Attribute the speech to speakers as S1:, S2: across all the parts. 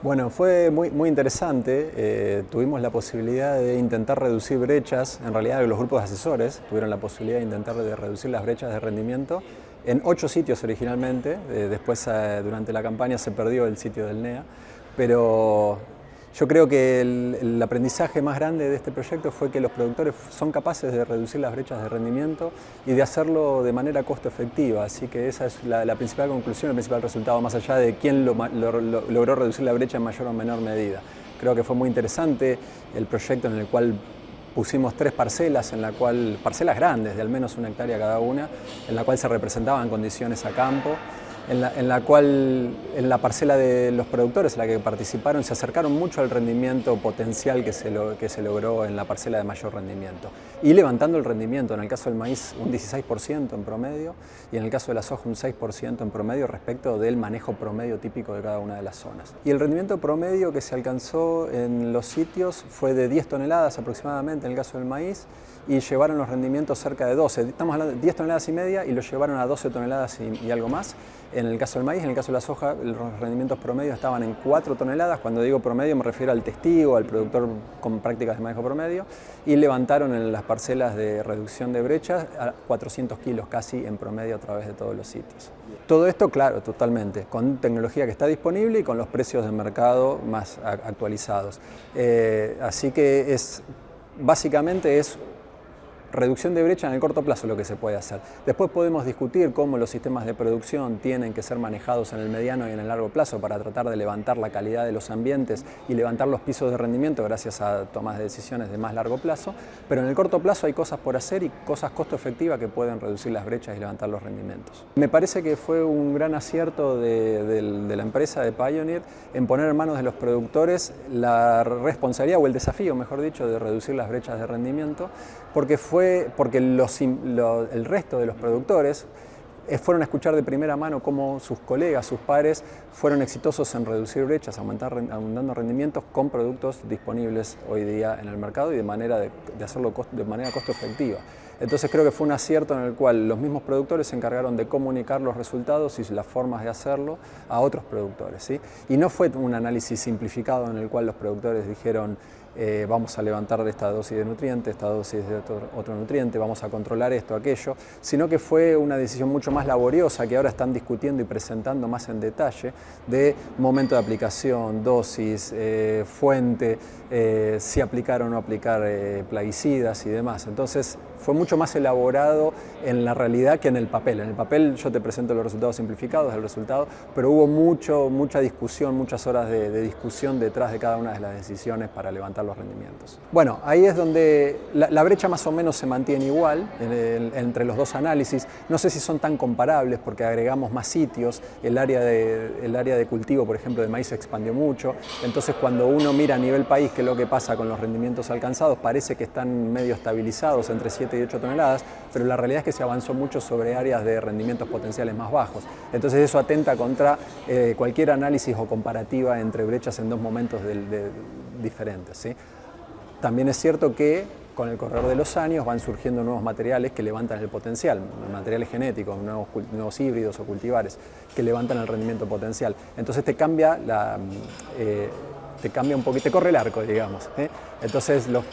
S1: Bueno, fue muy interesante. Tuvimos la posibilidad de intentar reducir brechas. En realidad, los grupos de asesores tuvieron la posibilidad de intentar reducir las brechas de rendimiento en 8 sitios originalmente. Después, durante la campaña, se perdió el sitio del NEA. Pero yo creo que el aprendizaje más grande de este proyecto fue que los productores son capaces de reducir las brechas de rendimiento y de hacerlo de manera costo efectiva. Así que esa es la principal conclusión, el principal resultado, más allá de quién logró reducir la brecha en mayor o menor medida. Creo que fue muy interesante el proyecto en el cual pusimos 3 parcelas, parcelas grandes, de al menos 1 hectárea cada una, en la cual se representaban condiciones a campo. En la parcela de los productores en la que participaron se acercaron mucho al rendimiento potencial que se logró en la parcela de mayor rendimiento. Y levantando el rendimiento, en el caso del maíz un 16% en promedio y en el caso de la soja un 6% en promedio respecto del manejo promedio típico de cada una de las zonas. Y el rendimiento promedio que se alcanzó en los sitios fue de 10 toneladas aproximadamente en el caso del maíz y llevaron los rendimientos cerca de 12. Estamos hablando de 10 toneladas y media y lo llevaron a 12 toneladas y algo más. En el caso del maíz, en el caso de la soja, los rendimientos promedios estaban en 4 toneladas. Cuando digo promedio me refiero al testigo, al productor con prácticas de manejo promedio, y levantaron en las parcelas de reducción de brechas a 400 kilos casi en promedio a través de todos los sitios. Todo esto, claro, totalmente, con tecnología que está disponible y con los precios de mercado más actualizados. Así que básicamente es reducción de brecha en el corto plazo lo que se puede hacer. Después podemos discutir cómo los sistemas de producción tienen que ser manejados en el mediano y en el largo plazo para tratar de levantar la calidad de los ambientes y levantar los pisos de rendimiento gracias a tomas de decisiones de más largo plazo, pero en el corto plazo hay cosas por hacer y cosas costo efectivas que pueden reducir las brechas y levantar los rendimientos. Me parece que fue un gran acierto de la empresa de Pioneer en poner en manos de los productores la responsabilidad o el desafío, mejor dicho, de reducir las brechas de rendimiento, porque el resto de los productores fueron a escuchar de primera mano cómo sus colegas, sus pares, fueron exitosos en reducir brechas, aumentando rendimientos con productos disponibles hoy día en el mercado y de hacerlo de manera costo efectiva. Entonces creo que fue un acierto en el cual los mismos productores se encargaron de comunicar los resultados y las formas de hacerlo a otros productores, ¿sí? Y no fue un análisis simplificado en el cual los productores dijeron vamos a levantar esta dosis de nutriente, esta dosis de otro nutriente, vamos a controlar esto, aquello, sino que fue una decisión mucho más laboriosa que ahora están discutiendo y presentando más en detalle de momento de aplicación, dosis, fuente, si aplicar o no aplicar plaguicidas y demás. Entonces fue mucho más elaborado en la realidad que en el papel. En el papel yo te presento los resultados simplificados del resultado, pero hubo mucha discusión, muchas horas de discusión detrás de cada una de las decisiones para levantar los rendimientos. Bueno, ahí es donde la brecha más o menos se mantiene igual entre los dos análisis. No sé si son tan comparables porque agregamos más sitios, el área de cultivo, por ejemplo, de maíz se expandió mucho. Entonces cuando uno mira a nivel país qué es lo que pasa con los rendimientos alcanzados, parece que están medio estabilizados entre 7 y 8 toneladas, pero la realidad es que se avanzó mucho sobre áreas de rendimientos potenciales más bajos. Entonces eso atenta contra cualquier análisis o comparativa entre brechas en dos momentos diferentes, ¿sí? También es cierto que con el correr de los años van surgiendo nuevos materiales que levantan el potencial, materiales genéticos, nuevos híbridos o cultivares que levantan el rendimiento potencial. Entonces te cambia un poquito, te corre el arco, digamos, ¿eh? Entonces los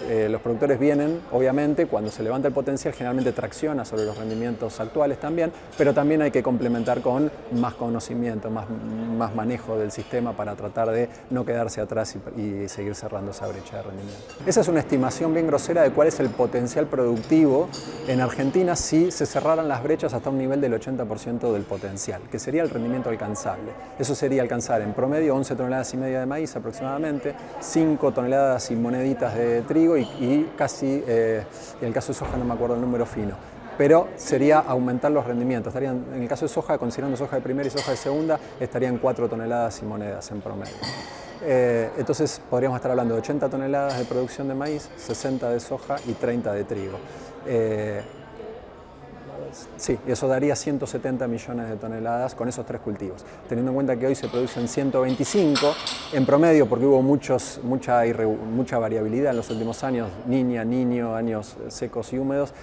S1: productores vienen, obviamente, cuando se levanta el potencial, generalmente tracciona sobre los rendimientos actuales también, pero también hay que complementar con más conocimiento, más manejo del sistema para tratar de no quedarse atrás y seguir cerrando esa brecha de rendimiento. Esa es una estimación bien grosera de cuál es el potencial productivo en Argentina si se cerraran las brechas hasta un nivel del 80% del potencial, que sería el rendimiento alcanzable. Eso sería alcanzar en promedio 11 toneladas y media de maíz aproximadamente, 5 toneladas y moneditas de trigo y casi, en el caso de soja no me acuerdo el número fino, pero sería aumentar los rendimientos. Estarían, en el caso de soja, considerando soja de primera y soja de segunda, estarían 4 toneladas y monedas en promedio. Entonces podríamos estar hablando de 80 toneladas de producción de maíz, 60 de soja y 30 de trigo. Sí, eso daría 170 millones de toneladas con esos 3 cultivos. Teniendo en cuenta que hoy se producen 125 en promedio, porque hubo mucha variabilidad en los últimos años, niño, años secos y húmedos,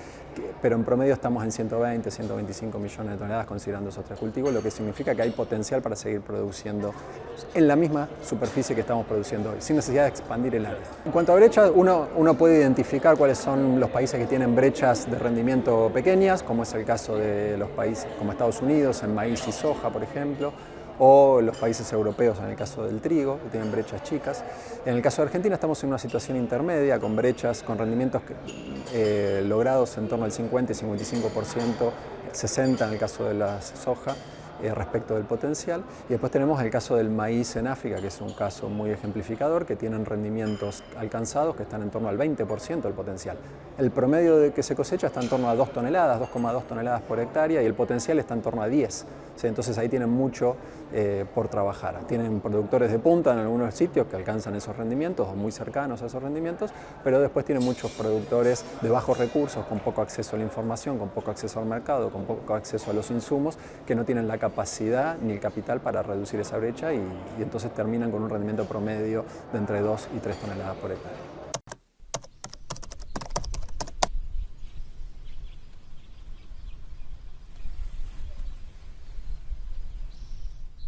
S1: pero en promedio estamos en 120, 125 millones de toneladas considerando esos 3 cultivos, lo que significa que hay potencial para seguir produciendo en la misma superficie que estamos produciendo hoy, sin necesidad de expandir el área. En cuanto a brechas, uno puede identificar cuáles son los países que tienen brechas de rendimiento pequeñas, como es el caso de los países como Estados Unidos, en maíz y soja, por ejemplo, o los países europeos en el caso del trigo, que tienen brechas chicas. En el caso de Argentina estamos en una situación intermedia, con brechas, con rendimientos logrados en torno al 50 y 55%, 60% en el caso de la soja, respecto del potencial. Y después tenemos el caso del maíz en África, que es un caso muy ejemplificador, que tienen rendimientos alcanzados que están en torno al 20% del potencial. El promedio de que se cosecha está en torno a 2 toneladas, 2,2 toneladas por hectárea, y el potencial está en torno a 10. ¿Sí? Entonces ahí tienen mucho por trabajar. Tienen productores de punta en algunos sitios que alcanzan esos rendimientos o muy cercanos a esos rendimientos, pero después tienen muchos productores de bajos recursos, con poco acceso a la información, con poco acceso al mercado, con poco acceso a los insumos, que no tienen la capacidad ni el capital para reducir esa brecha y entonces terminan con un rendimiento promedio de entre 2 y 3 toneladas por hectárea.